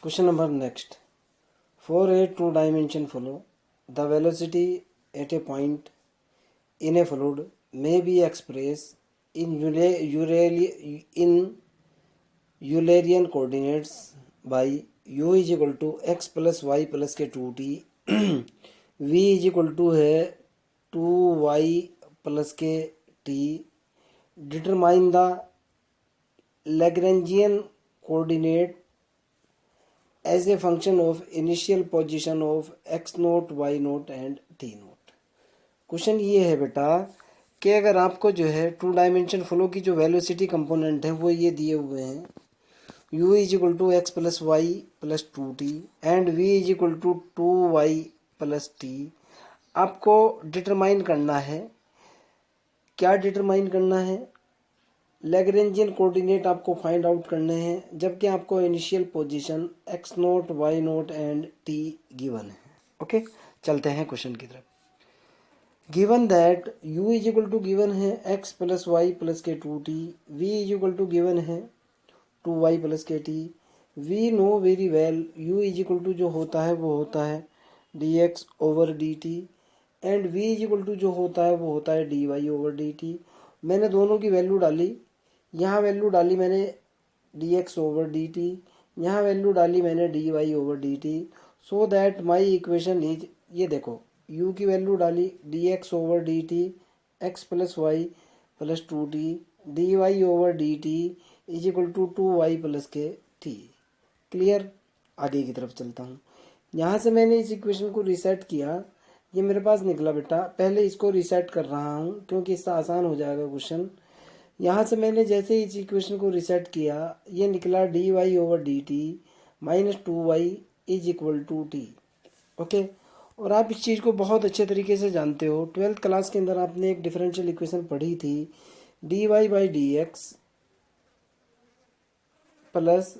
Question number next. For a two-dimension flow, the velocity at a point in a fluid may be expressed in Eulerian coordinates by u is equal to x plus y plus के 2t v is equal to है 2y plus k t. Determine the Lagrangian coordinate as a function of initial position of x note y note and t note. Question ये है बेटा कि अगर आपको जो है टू डायमेंशन फ्लो की जो वेलोसिटी कंपोनेंट है वो ये दिए हुए हैं u is equal to x plus y plus 2t and v is equal to 2y plus t. आपको डिटरमाइन करना है. क्या डिटरमाइन करना है? लैग्रेंजियन कोऑर्डिनेट आपको फाइंड आउट करने हैं, जबकि आपको initial position x not y not and t given है. ओके, चलते हैं क्वेश्चन की तरफ. Given that u is equal to given है x प्लस वाई प्लस के 2t, v is equal to given है 2y plus k t. We know very well u is equal to जो होता है वो होता है dx over dt and v is equal to जो होता है वो होता है dy ओवर dt. मैंने दोनों की वैल्यू डाली. यहाँ वैल्यू डाली मैंने dx ओवर dt, यहाँ वैल्यू डाली मैंने dy over dt. So that my equation is, ये देखो u की वैल्यू डाली dx over dt x plus y plus 2t dy over dt is equal to 2y plus k t. Clear? आगे की तरफ चलता हूँ. यहाँ से मैंने इस इक्वेशन को रिसेट किया, ये मेरे पास निकला बेटा. पहले इसको रिसेट कर रहा हूँ क्योंकि इससे आसान हो जाएगा क्वेश्चन. यहाँ से मैंने जैसे इस इक्वेशन को रिसेट किया, ये निकला d y over D t minus 2y is equal to t. Okay, और आप इस चीज़ को बहुत अच्छे तरीके से जानते हो. 12th क्लास के अंदर आपने एक डिफरेंशियल इक्वेशन पढ़ी थी, d Y by D x plus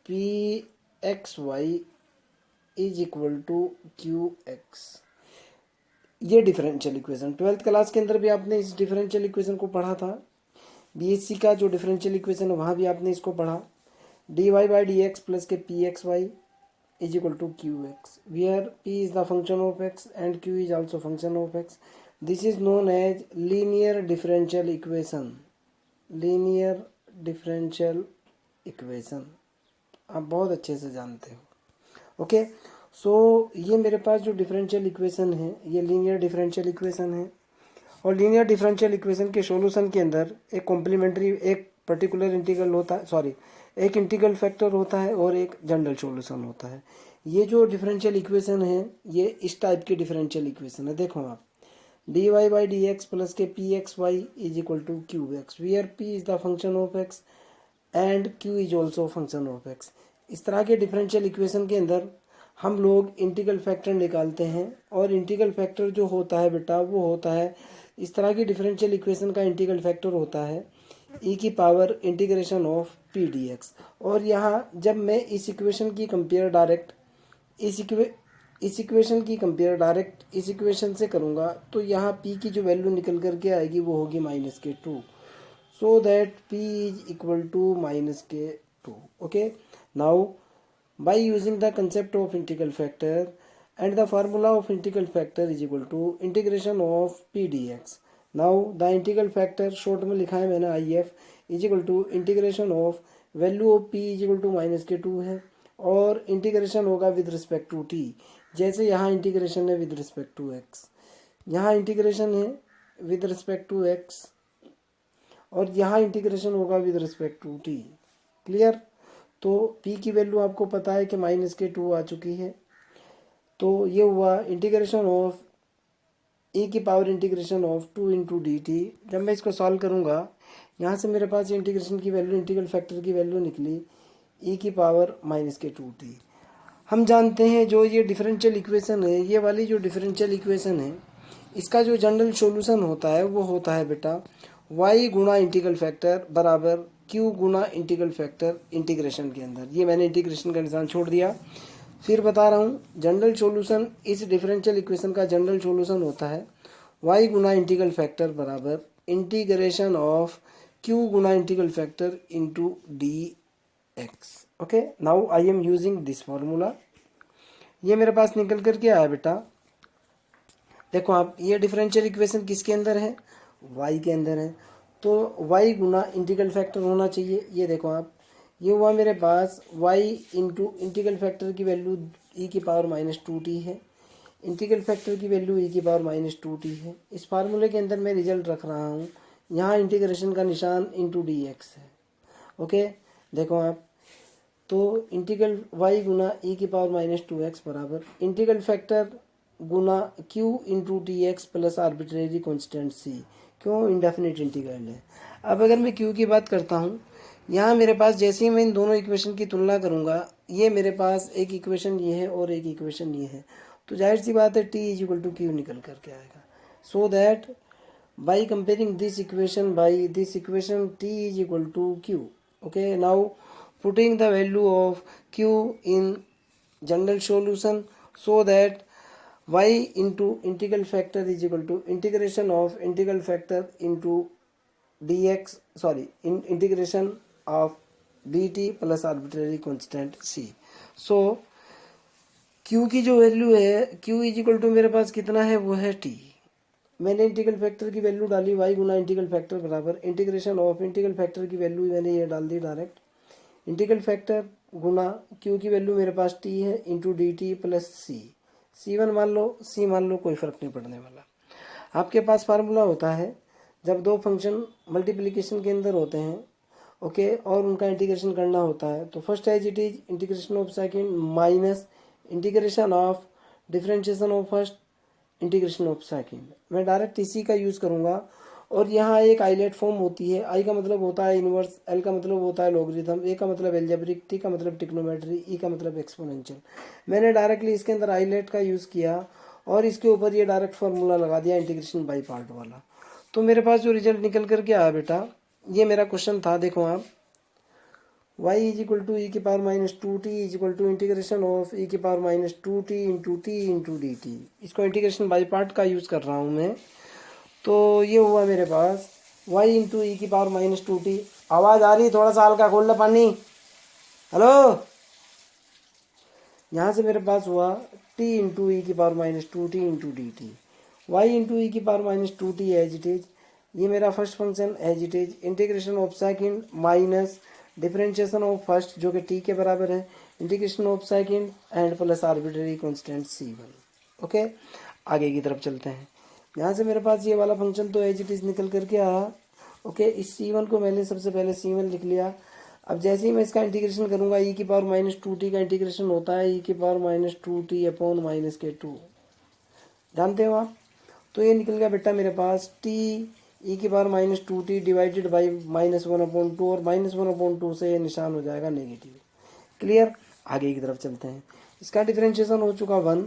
p x Y is equal to Q x. ये डिफरेंशियल इक्वेशन 12th क्लास के अंदर भी आपने इस डिफरेंशियल इक्वेशन को पढ़ा था. बीएससी का जो डिफरेंशियल इक्वेशन है वहाँ भी आपने इसको पढ़ा. D Y by D x plus K P x Y is equal to Q X, where P is the function of X and Q is also function of X. This is known as linear differential equation. Linear differential equation आप बहुत अच्छे से जानते हो. Okay, सो ये मेरे पास जो differential equation है ये लीनियर डिफरेंशियल इक्वेशन है. और लीनियर डिफरेंशियल इक्वेशन के सॉल्यूशन के अंदर एक कॉम्प्लीमेंट्री, एक पर्टिकुलर इंटीग्रल होता है, सॉरी एक इंटीग्रल फैक्टर होता है और एक जनरल सॉल्यूशन होता है. ये जो डिफरेंशियल इक्वेशन है ये इस टाइप की डिफरेंशियल इक्वेशन है. देखो आप, D Y by D x plus K P x Y is equal to Q X, where P is the function of X and Q is also function of X. इस तरह के differential equation के अंदर हम लोग integral factor निकालते हैं, और इंटीग्रल फैक्टर जो होता है बेटा वो होता है, इस तरह की डिफरेंशियल इक्वेशन का इंटीग्रल फैक्टर होता है e की power integration of P D x. और यहाँ जब मैं इस इक्वेशन की कंपेयर डायरेक्ट इस इक्वेशन की कंपेयर डायरेक्ट इस इक्वेशन से करूँगा तो यहाँ p की जो वैल्यू निकल करके आएगी वो होगी minus k 2. So that p is equal to minus k 2. Okay, now by using the concept of integral factor and the formula of integral factor is equal to integration of p dx. Now the integral factor short में लिखा है मैंने if is equal to integration of value of p is equal to minus k 2 है, और integration होगा with respect to t. जैसे यहाँ integration है विद रिस्पेक्ट टू x, यहाँ इंटीग्रेशन है विद रिस्पेक्ट टू x, और यहाँ इंटीग्रेशन होगा with respect to t. Clear? तो p की वैल्यू आपको पता है कि माइनस के 2 आ चुकी है. तो ये हुआ इंटीग्रेशन ऑफ e की power integration of 2 into D T. जब मैं इसको सॉल्व करूँगा यहाँ से मेरे पास इंटीग्रेशन की वैल्यू, इंटीग्रल फैक्टर की वैल्यू निकली e की पावर माइनस के 2t. हम जानते हैं जो ये डिफरेंशियल इक्वेशन है, ये वाली जो डिफरेंशियल इक्वेशन है इसका जो जनरल सॉल्यूशन होता है वो होता है बेटा y गुणा इंटीग्रल फैक्टर बराबर q गुणा इंटीग्रल फैक्टर इंटीग्रेशन के अंदर. ये मैंने इंटीग्रेशन का निशान छोड़ दिया. फिर बता रहा हूँ, जनरल सॉल्यूशन इस डिफरेंशियल इक्वेशन का जनरल सॉल्यूशन होता है y गुणा इंटीग्रल फैक्टर बराबर इंटीग्रेशन ऑफ q गुणा integral factor into d x. Okay, now I am using this formula. ये मेरे पास निकल कर के आया बेटा, देखो आप, ये डिफरेंशियल इक्वेशन किसके अंदर है, y के अंदर है, तो y गुना इंटीग्रल फैक्टर होना चाहिए। ये देखो आप, ये हुआ मेरे पास y इंटू इंटीग्रल फैक्टर की वैल्यू e की पावर -2t है, इंटीग्रल फैक्टर की वैल्यू e की पावर -2t है। इस फार्मूले के अंदर मैं रिजल्ट रख रहा हूँ, यहाँ इंटीग्रेशन का निशान इंटू dx है। ओके, देखो आप, तो इंटीग्रल y गुना e की पावर -2x बराबर इंटीग्रल फैक्टर गुना q into d x plus arbitrary constant c। क्यों, इंडेफिनिट इंटीग्रल है। अब अगर मैं q की बात करता हूँ, यहाँ मेरे पास जैसे ही मैं इन दोनों इक्वेशन की तुलना करूँगा, ये मेरे पास एक इक्वेशन ये है और एक इक्वेशन ये है, तो जाहिर सी बात है t is equal to q निकल करके आएगा। So that by comparing this equation by this equation, t is equal to q. Okay, now putting the value of q in general solution, so that y into integral factor is equal to integration of integral factor into dx, sorry, in integration of dt plus arbitrary constant c. So q की जो value है, q is equal to मेरे पास कितना है, वो है t। मैंने इंटीग्रल फैक्टर की वैल्यू डाली y गुना इंटीग्रल फैक्टर बराबर इंटीग्रेशन ऑफ इंटीग्रल फैक्टर की वैल्यू मैंने ये डाल दी डायरेक्ट, इंटीग्रल फैक्टर गुना q की वैल्यू मेरे पास t है इंटू डी टी प्लस सी। c1 मान लो, c मान लो, कोई फ़र्क नहीं पड़ने वाला। आपके पास फार्मूला होता है जब दो फंक्शन मल्टीप्लिकेशन के अंदर होते हैं, ओके, और उनका इंटीग्रेशन करना होता है, तो first as it is integration of second minus integration of differentiation of first integration of second. मैं डायरेक्ट इसी का यूज़ करूँगा। और यहाँ एक आइलेट फॉर्म होती है, आई का मतलब होता है इनवर्स, एल का मतलब होता है लॉगरिथम, ए का मतलब एल्जेब्रिक, टी का मतलब ट्रिग्नोमेट्री, ई का मतलब एक्सपोनेंशियल। मैंने डायरेक्टली इसके अंदर आइलेट का यूज़ किया और इसके ऊपर ये डायरेक्ट फार्मूला लगा दिया इंटीग्रेशन बाई पार्ट वाला। तो मेरे पास जो रिजल्ट निकल करके आया बेटा, ये मेरा क्वेश्चन था, देखो आप, y is equal to E की power -2t is equal to integration of ई की power -2t into T into D T. इसको इंटीग्रेशन बाई पार्ट का यूज़ कर रहा हूँ मैं। तो ये हुआ मेरे पास y इंटू ई की पावर -2t। आवाज़ आ रही, थोड़ा सा हल्का खोल लो पानी, हेलो। यहाँ से मेरे पास हुआ t इंटू ई की power -2t into D T, Y into E की power -2t as it is, ये मेरा first function as it is, integration of second minus differentiation of first जो कि t के बराबर है, integration of second and plus arbitrary constant c1। Okay, आगे की तरफ चलते हैं। यहाँ से मेरे पास ये वाला फंक्शन तो एज इट इज निकल करके आया। ओके, इस c1 को मैंने सबसे पहले c1 लिख लिया। अब जैसे ही मैं इसका इंटीग्रेशन करूंगा, ई की पावर -2t का इंटीग्रेशन होता है ई की पावर -2t अपॉन -k2, जानते हो आप। तो ये निकल गया बेटा मेरे पास t ई की पावर -2t डिवाइडेड बाई -1/2, और -1/2 से ये निशान हो जाएगा नेगेटिव। क्लियर, आगे की तरफ चलते हैं। इसका डिफरेंशिएशन हो चुका 1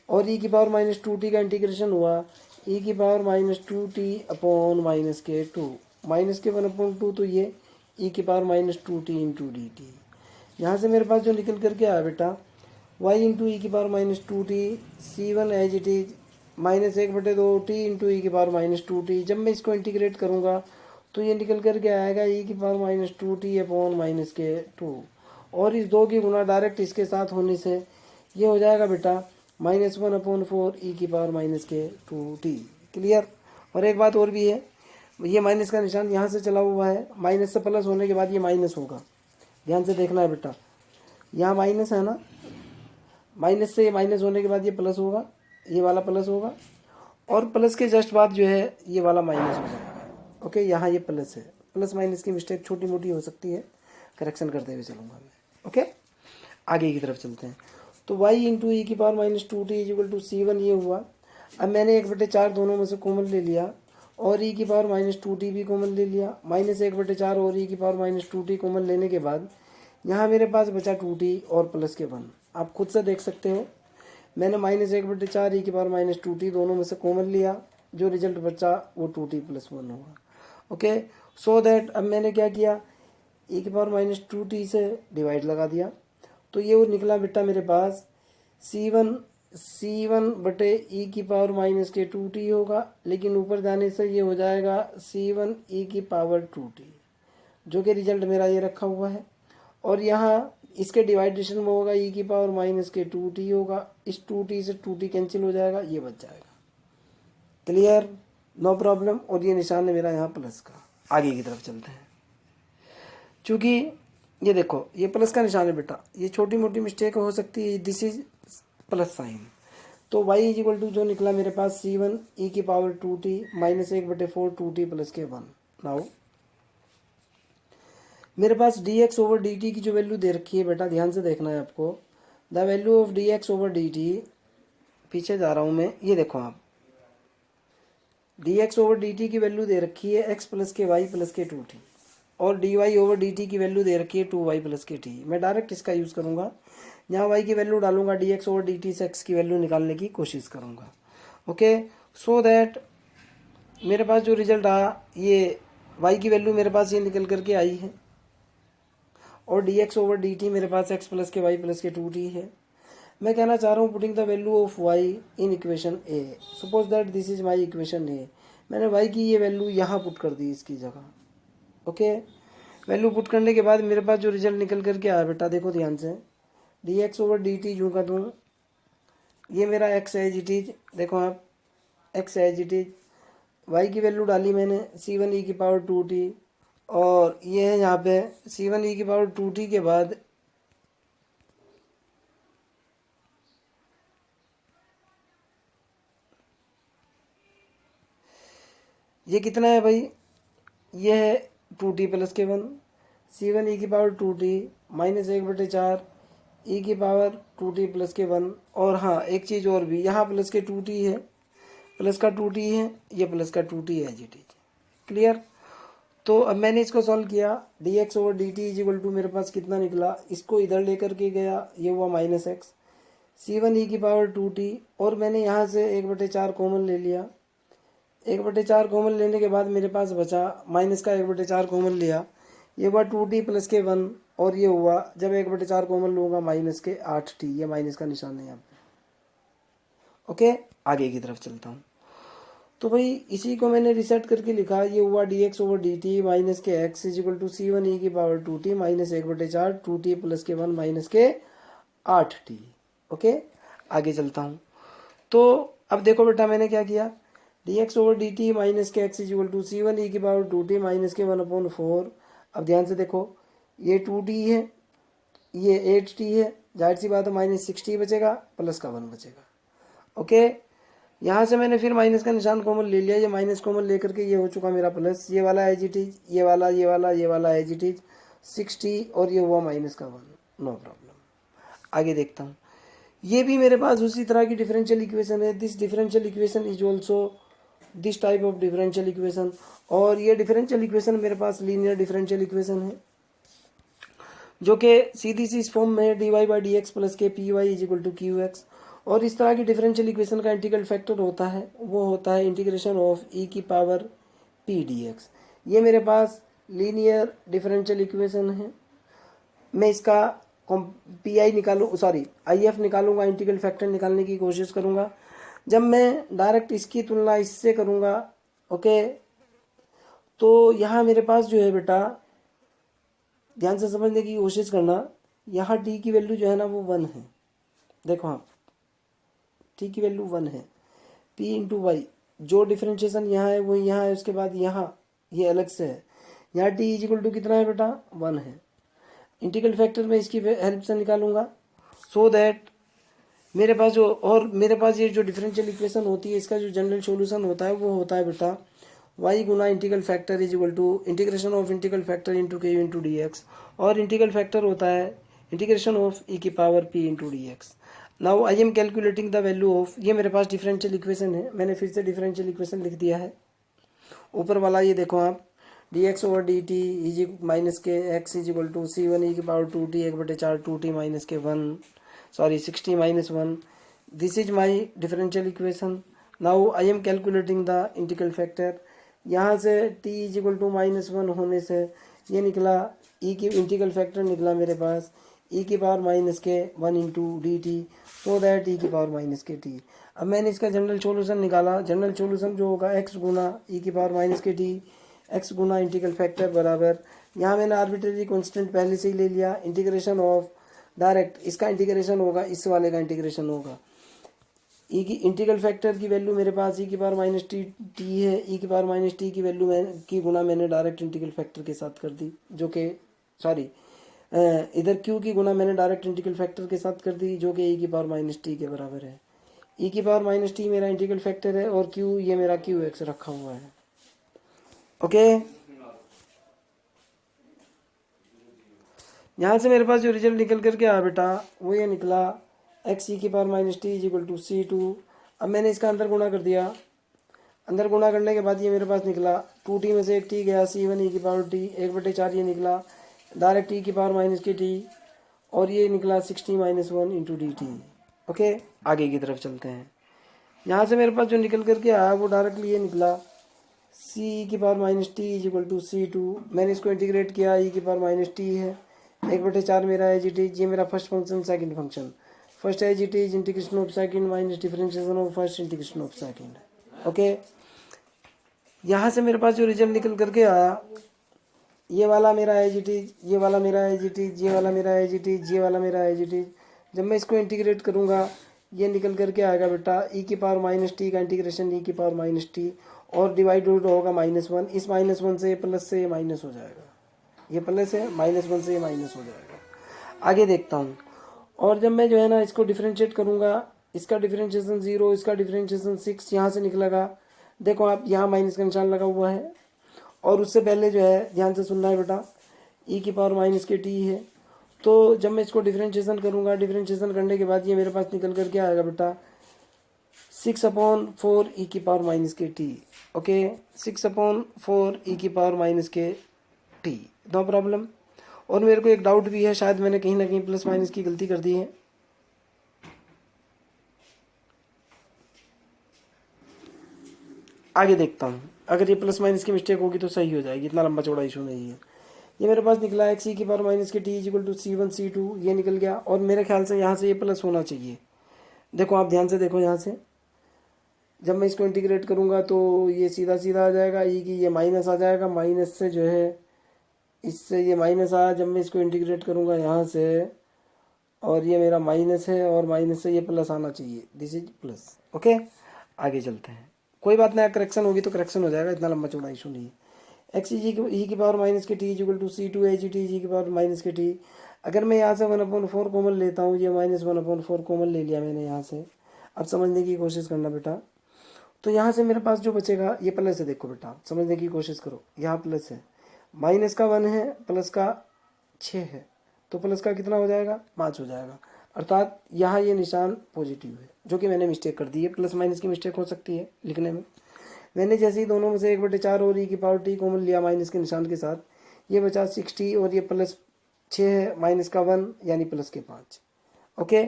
और ई की पावर -2t का इंटीग्रेशन हुआ ई की power -2t upon -k2, -k1/2, तो ये ई की power -2t into D T. यहाँ से मेरे पास जो निकल करके आया बेटा, y इंटू ई की power -2t, c1 as it is, -1/2 t into E की पावर -2t। जब मैं इसको इंटीग्रेट करूँगा तो ये निकल करके आएगा ई की पावर -2t अपॉन -k2, और इस 2 की गुना डायरेक्ट इसके साथ होने से ये हो जाएगा बेटा -1/4 ई की पावर -k2t। क्लियर। और एक बात और भी है, ये माइनस का निशान यहाँ से चला हुआ है, माइनस से प्लस होने के बाद ये माइनस होगा, ध्यान से देखना है बेटा, यहाँ माइनस है ना, माइनस से माइनस होने के बाद ये प्लस होगा, ये वाला प्लस होगा, और प्लस के जस्ट बाद जो है ये वाला माइनस हो जाएगा। ओके, यहाँ ये प्लस है, प्लस माइनस की मिस्टेक छोटी मोटी हो सकती है, करेक्शन करते हुए चलूँगा मैं। ओके, आगे की तरफ चलते हैं। तो y इंटू ई की power -2t is equal to c1 ये हुआ। अब मैंने 1/4 दोनों में से कॉमन ले लिया और ई की पावर -2t भी कॉमन ले लिया, -1/4 और ई की पावर -2t कॉमन लेने के बाद यहाँ मेरे पास बचा 2t और प्लस के 1। आप खुद से देख सकते हो, मैंने -1/4 ई की पावर -2t दोनों में से कॉमन लिया, जो रिजल्ट बचा वो 2t प्लस 1 होगा। ओके, सो दैट अब मैंने क्या किया, ई की पावर -2t से डिवाइड लगा दिया, तो ये वो निकला बेटा मेरे पास C1 बटे ई की पावर -k2t होगा, लेकिन ऊपर जाने से ये हो जाएगा C1 ई की पावर 2t, जो कि रिजल्ट मेरा ये रखा हुआ है। और यहाँ इसके डिवाइडेशन में होगा ई की पावर माइनस के 2t होगा, इस 2t से 2t कैंसिल हो जाएगा, ये बच जाएगा। Clear, no problem. और ये निशान है मेरा यहाँ प्लस का। आगे की तरफ चलते हैं। चूँकि ये देखो ये प्लस का निशान है बेटा, ये छोटी मोटी मिस्टेक हो सकती है, दिस इज प्लस साइन। तो y इज इक्वल टू जो निकला मेरे पास c1 e की power 2t minus 1/4 2t plus k 1। Now मेरे पास dx ओवर dt की जो वैल्यू दे रखी है बेटा, ध्यान से देखना है आपको। The value of dx over dt, पीछे जा रहा हूँ मैं, ये देखो आप, dx ओवर dt की वैल्यू दे रखी है x plus K y plus के 2t, और dy ओवर dt की वैल्यू दे रखी है 2y प्लस के t। मैं डायरेक्ट इसका यूज़ करूँगा, यहाँ y की वैल्यू डालूंगा, dx ओवर dt से x की वैल्यू निकालने की कोशिश करूँगा। ओके, सो दैट मेरे पास जो रिजल्ट आया, ये y की वैल्यू मेरे पास ये निकल करके आई है, और dx ओवर dt मेरे पास x plus K y plus के 2t है। मैं कहना चाह रहा हूँ putting the value of y in equation A, suppose that this is my equation A. मैंने y की ये वैल्यू यहाँ पुट कर दी इसकी जगह। ओके, वैल्यू पुट करने के बाद मेरे पास जो रिजल्ट निकल करके आया बेटा, देखो ध्यान से, dx ओवर dt यूँ का दूँ, ये मेरा x एज इट इज, देखो आप x as it is, y की वैल्यू डाली मैंने c1 e की पावर 2t, और ये है यहाँ पे c1 e की पावर 2t के बाद ये कितना है भाई, ये है 2t plus k 1, c1 e की पावर 2t माइनस 1/4 ई की पावर 2t प्लस के 1। और हाँ एक चीज़ और भी, यहाँ प्लस के 2t है, प्लस का 2t है, ये प्लस का 2t है जी, ठीक। क्लियर। तो अब मैंने इसको सॉल्व किया, dx over dt is equal to मेरे पास कितना निकला, इसको इधर लेकर के गया, ये हुआ माइनस एक्स, c1 e की पावर 2t, और मैंने यहाँ से 1/4 कॉमन ले लिया। 1/4 कॉमन लेने के बाद मेरे पास बचा, माइनस का 1/4 कॉमन लिया, ये हुआ 2t प्लस के 1, और ये हुआ जब 1/4 कॉमन लूँगा माइनस के 8t, ये माइनस का निशान है यहाँ पे। ओके, आगे की तरफ चलता हूँ। तो भाई इसी को मैंने रिसेट करके लिखा, ये हुआ dx over dt minus k x is equal to c1 e की power 2t minus 1/4 2t plus k 1 minus के 8t। ओके, आगे चलता हूँ। तो अब देखो बेटा मैंने क्या किया, dx over dt minus k x is equal to c1 e की पावर 2t माइनस के 1/4। अब ध्यान से देखो, ये 2t है, ये 8t है, जाहिर सी बात है माइनस 6t बचेगा, प्लस का 1 बचेगा। ओके, यहाँ से मैंने फिर माइनस का निशान कॉमन ले लिया, ये माइनस कॉमन लेकर के ये हो चुका मेरा प्लस, ये वाला एज इट इज, ये वाला ये वाला एज इट इज 6t, और ये हुआ माइनस का 1, नो प्रॉब्लम। आगे देखता हूँ, ये भी मेरे पास उसी तरह की डिफरेंशियल इक्वेशन है। This differential equation is also this type of differential equation, और ये डिफरेंशियल इक्वेशन मेरे पास लीनियर डिफरेंशियल इक्वेशन है, जो कि सीधी सी इस फॉर्म में dy by D x plus K P Y is equal to Q X. और इस तरह की डिफरेंशियल इक्वेशन का इंटीग्रल फैक्टर होता है, वो होता है इंटीग्रेशन ऑफ ई की पावर पी डी एक्स। ये मेरे पास लीनियर डिफरेंशियल इक्वेशन है। मैं इसका पी आई निकालू, सॉरी आई एफ निकालूंगा, इंटीग्रल फैक्टर निकालने की कोशिश करूंगा। जब मैं डायरेक्ट इसकी तुलना इससे करूंगा, ओके, तो यहाँ मेरे पास जो है बेटा, ध्यान से समझने की कोशिश करना, यहाँ टी की वैल्यू जो है ना वो 1 है। देखो आप, टी की वैल्यू 1 है, पी इंटू वाई, जो डिफ्रेंशिएशन यहाँ है वो यहाँ है, उसके बाद यहाँ ये अलग से है। यहाँ टी इज इक्वल टू कितना है बेटा, 1 है। इंटीग्रल फैक्टर में इसकी हेल्प से निकालूंगा, सो दैट मेरे पास जो, और मेरे पास ये जो डिफरेंशियल इक्वेशन होती है, इसका जो जनरल सॉल्यूशन होता है वो होता है बेटा y गुना integral factor is equal to integration of integral factor into k into d x, और इंटीग्रल फैक्टर होता है इंटीग्रेशन ऑफ ई की power p into d x. Now I am calculating the value of, ये मेरे पास differential equation है, मैंने फिर से डिफरेंशियल इक्वेशन लिख दिया है। ऊपर वाला ये देखो आप, D X over D T is minus K X is equal to C one E की पावर 2t 1/4 2t माइनस के 1, sorry 60 minus 1. This is my differential equation. Now I am calculating the integral factor. यहाँ से t is equal to -1 होने से ये निकला, e की integral factor निकला मेरे पास e की पावर माइनस के 1 into D T, so that e की पावर माइनस के t। अब मैंने इसका जनरल सॉल्यूशन निकाला, जनरल सॉल्यूशन जो होगा x गुना e की पावर माइनस के t, x गुना इंटीग्रल फैक्टर बराबर यहाँ मैंने आर्बिट्रेरी कांस्टेंट पहले से ही ले लिया। इंटीग्रेशन ऑफ डायरेक्ट इसका इंटीग्रेशन होगा, इस वाले का इंटीग्रेशन होगा। ई की इंटीग्रल फैक्टर की वैल्यू मेरे पास ई की पावर माइनस टी टी है। ई की पावर माइनस टी की वैल्यू की गुना मैंने डायरेक्ट इंटीग्रल फैक्टर के साथ कर दी, जो कि सॉरी इधर क्यू की गुना मैंने डायरेक्ट इंटीग्रल फैक्टर के साथ कर दी, जो कि ई की पावर माइनस टी के बराबर है। ई की पावर माइनस टी मेरा इंटीग्रल फैक्टर है और क्यू ये मेरा क्यू एक्स रखा हुआ है। ओके, यहाँ से मेरे पास जो रिजल्ट निकल करके आया बेटा वो ये निकला, एक्स ई की power minus t is equal to C two. अब मैंने इसका अंदर गुणा कर दिया। अंदर गुणा करने के बाद ये मेरे पास निकला, टू टी में से एक टी गया, सी वन ई की पावर टी 1/4 ये निकला, डायरेक्ट टी की पावर माइनस की टी, और ये निकला 60 minus 1 into D T. Okay, आगे की तरफ चलते हैं। यहाँ से मेरे पास जो निकल करके आया वो डायरेक्टली ये निकला, सी की power minus t is equal to C two. मैंने इसको इंटीग्रेट किया, ई की पावर माइनस टी है, 1/4 मेरा है जी टी। ये मेरा first function, second function. First है G T is integration of second minus differentiation of first integration of second. Okay, यहाँ से मेरे पास जो रिजल्ट निकल करके आया, ये वाला मेरा है जी टी, ये वाला मेरा है जी टी, ये वाला मेरा है जी टी, ये वाला मेरा है जी टी। जब मैं इसको इंटीग्रेट करूँगा ये निकल करके आएगा बेटा, ई की पावर माइनस टी का इंटीग्रेशन ई की पावर माइनस टी, और डिवाइडेड होगा -1। इस -1 से प्लस से ये माइनस हो जाएगा, ये प्लस है, -1 से ये माइनस हो जाएगा। आगे देखता हूँ। और जब मैं जो है ना इसको डिफ्रेंशिएट करूँगा, इसका डिफ्रेंशिएशन 0, इसका डिफ्रेंशिएशन 6 यहाँ से निकलेगा। देखो आप, यहाँ माइनस का निशान लगा हुआ है। और उससे पहले जो है, ध्यान से सुनना है बेटा, ई की पावर माइनस के टी है। तो जब मैं इसको डिफ्रेंशिएशन करूँगा, डिफ्रेंशिएशन करने के बाद ये मेरे पास निकल करके आएगा बेटा 6/4 ई की power minus k T. Okay, 6/4 ई की power minus k T, no problem. और मेरे को एक डाउट भी है, शायद मैंने कहीं ना कहीं प्लस माइनस की गलती कर दी है। आगे देखता हूँ, अगर ये प्लस माइनस की मिस्टेक होगी तो सही हो जाएगी, इतना लंबा चौड़ा इशू नहीं है। ये मेरे पास निकला एक्स ई की power minus k t is equal to C1 C2, ये निकल गया। और मेरे ख्याल से यहाँ से ये प्लस होना चाहिए। देखो आप ध्यान से देखो, यहाँ से जब मैं इसको इंटीग्रेट करूँगा तो ये सीधा सीधा आ जाएगा, ई की ये माइनस आ जाएगा, माइनस से जो है इससे ये माइनस आया। जब मैं इसको इंटीग्रेट करूँगा यहाँ से, और ये मेरा माइनस है, और माइनस से ये प्लस आना चाहिए, दिस इज प्लस। ओके, आगे चलते हैं। कोई बात नहीं, करेक्शन होगी तो करेक्शन हो जाएगा, इतना लंबा चौड़ा इशू नहीं है। एक्स ई की power minus k t is equal to C2 है जी टी जी की पावर माइनस के टी। अगर मैं यहाँ से 1/4 कॉमन लेता हूँ, ये -1/4 कॉमन ले लिया मैंने यहाँ से। अब समझने की कोशिश करना बेटा, तो यहाँ से मेरे पास जो बचेगा ये प्लस है। देखो बेटा, समझने की कोशिश करो, यहाँ प्लस है, माइनस का 1 है, प्लस का 6 है, तो प्लस का कितना हो जाएगा, 5 हो जाएगा। अर्थात यहाँ ये निशान पॉजिटिव है, जो कि मैंने मिस्टेक कर दी है। प्लस माइनस की मिस्टेक हो सकती है लिखने में। मैंने जैसे ही दोनों में से 1/4 और ई की पावर टी कॉमन लिया माइनस के निशान के साथ, ये बचा 60, और ये प्लस 6 है, माइनस का 1 यानी plus k 5। Okay,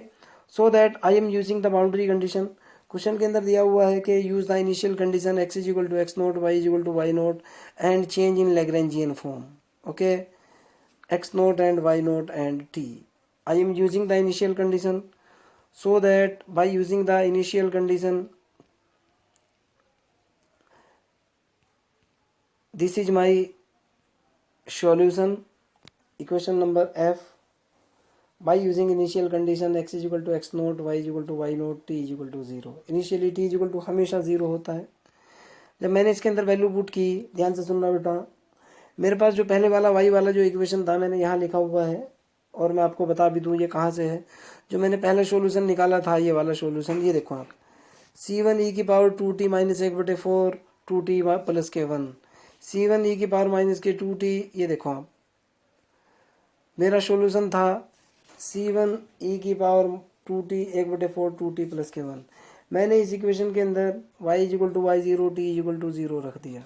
so that I am using the boundary condition. Question के अंदर दिया हुआ है कि use the initial condition x is equal to x0, y is equal to y0 and change in Lagrangian form. Okay, x0 and y0 and t. I am using the initial condition, so that by using the initial condition, this is my solution, equation number F. By using initial condition x is equal to x0, y is equal to y0, t is equal to 0. Initially t is equal to हमेशा 0 होता है। जब मैंने इसके अंदर value put की, ध्यान से सुनना बेटा, मेरे पास जो पहले वाला y वाला जो इक्वेशन था मैंने यहाँ लिखा हुआ है, और मैं आपको बता भी दूँ ये कहाँ से है। जो मैंने पहले सॉल्यूशन निकाला था, ये वाला सॉल्यूशन, ये देखो आप, C1 e की power 2t minus 1/4 2t plus k 1, C1 e की पावर माइनस के 2t। ये देखो आप, मेरा सॉल्यूशन था C1 e की power 2t 1/4 2t plus k 1। मैंने इस इक्वेशन के अंदर y is equal to y0, t is equal to 0 रख दिया।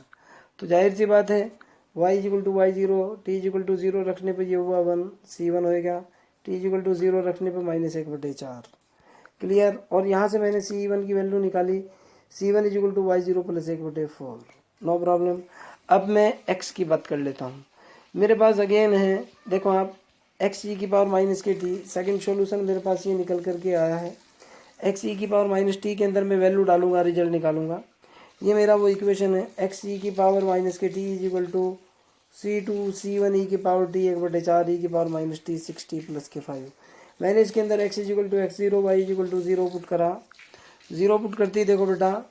तो जाहिर सी बात है, y is equal to y0, t is equal to 0 रखने पर ये हुआ 1, C1 होएगा, t इज इक्वल टू 0 रखने पर -1/4। क्लियर। और यहाँ से मैंने C1 की वैल्यू निकाली, C1 is equal to y0 plus 1/4, no problem. अब मैं x की बात कर लेता हूँ। मेरे पास अगेन है, देखो आप, एक्स ई की power minus k T, second solution मेरे पास ये निकल करके आया है। एक्स ई की पावर माइनस टी के अंदर मैं वैल्यू डालूंगा, रिजल्ट निकालूंगा। ये मेरा वो इक्वेशन है, एक्स ई की power minus k t is equal to C1 e की पावर टी 1/4 ई की power minus T 6t plus k 5। मैंने इसके अंदर x is equal to x0 y is equal to 0 put करा। 0 पुट करती देखो बेटा,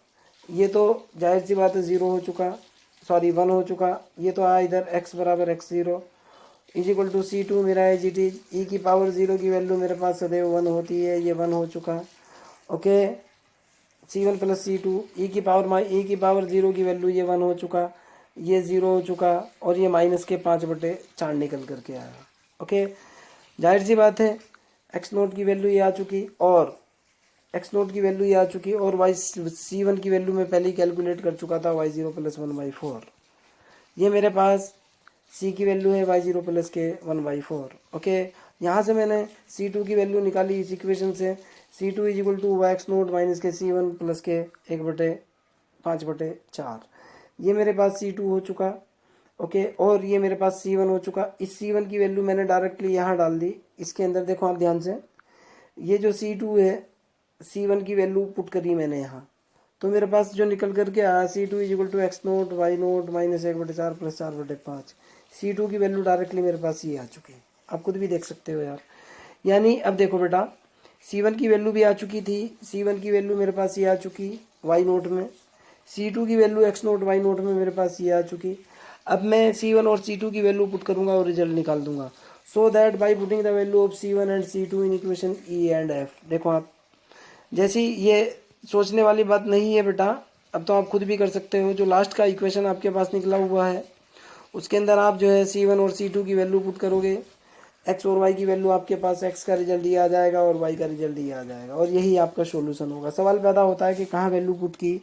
ये तो जाहिर सी बात है 0 हो चुका, सॉरी 1 हो चुका। ये तो आया इधर x बराबर x0 इजिकल टू C2 मेरा है जी टी ई की पावर 0 की वैल्यू मेरे पास सदैव 1 होती है, ये 1 हो चुका। ओके, C1 प्लस C2 ई की पावर 0 की वैल्यू ये 1 हो चुका, ये 0 हो चुका, और ये माइनस के 5/4 निकल करके आया। ओके, जाहिर सी बात है एक्स नोट की वैल्यू ये आ चुकी, और एक्स नोट की वैल्यू ये आ चुकी, और वाई C1 की वैल्यू मैं पहले ही कैलकुलेट कर चुका था, y0 प्लस 1/4। ये मेरे पास C की वैल्यू है y0 प्लस के 1/4। ओके, यहाँ से मैंने C2 की वैल्यू निकाली इस इक्वेशन से। C2 is equal to x not minus k C1 plus के 1/5/4। ये मेरे पास C2 हो चुका। ओके, और ये मेरे पास C1 हो चुका। इस C1 की वैल्यू मैंने डायरेक्टली यहाँ डाल दी। इसके अंदर देखो आप ध्यान से, ये जो C2 है, C1 की वैल्यू पुट करी मैंने यहाँ, तो मेरे पास जो निकल करके आया C2 is equal to x not y not minus 1/4 plus 4/5। C2 की वैल्यू डायरेक्टली मेरे पास ये आ चुकी है, आप खुद भी देख सकते हो यार। यानी अब देखो बेटा, C1 की वैल्यू भी आ चुकी थी, C1 की वैल्यू मेरे पास ये आ चुकी वाई नोट में, C2 की वैल्यू x नोट वाई नोट में मेरे पास ये आ चुकी। अब मैं C1 और C2 की वैल्यू पुट करूंगा और रिजल्ट निकाल दूंगा। So that by putting the value of C1 and C2 in equation E and F। देखो आप, जैसी ये सोचने वाली बात नहीं है बेटा, अब तो आप खुद भी कर सकते हो। जो लास्ट का इक्वेशन आपके पास निकला हुआ है उसके अंदर आप जो है C1 और C2 की वैल्यू पुट करोगे, x और y की वैल्यू आपके पास x का रिजल्ट ये आ जाएगा और y का रिजल्ट ये आ जाएगा, और यही आपका सॉल्यूशन होगा। सवाल पैदा होता है कि कहाँ वैल्यू पुट की,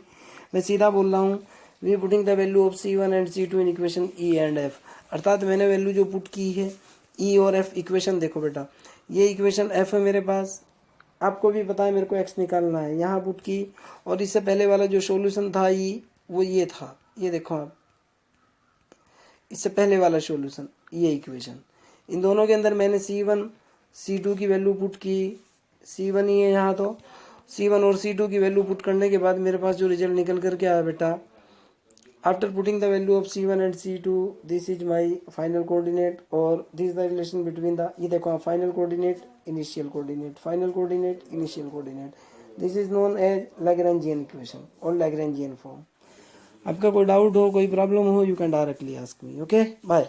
मैं सीधा बोल रहा हूँ, we putting the value of C1 and C2 in equation E and F। अर्थात मैंने वैल्यू जो पुट की है E और F इक्वेशन, देखो बेटा ये इक्वेशन F है मेरे पास, आपको भी पता है मेरे को x निकालना है, यहाँ पुट की, और इससे पहले वाला जो सॉल्यूशन था E वो ये था, ये देखो आप, इससे पहले वाला सॉल्यूशन ये इक्वेशन, इन दोनों के अंदर मैंने C1 C2 की वैल्यू पुट की, C1 ही है यहाँ, तो C1 और C2 की वैल्यू पुट करने के बाद मेरे पास जो रिजल्ट निकल करके आया बेटा, after putting the value of C1 and C2 this is my final coordinate, और this is the relation between the, ये देखो final coordinate initial coordinate, final coordinate initial coordinate, this is known as Lagrangian equation और Lagrangian form. आपका कोई doubt हो, कोई problem हो, you can directly ask me. Okay, bye.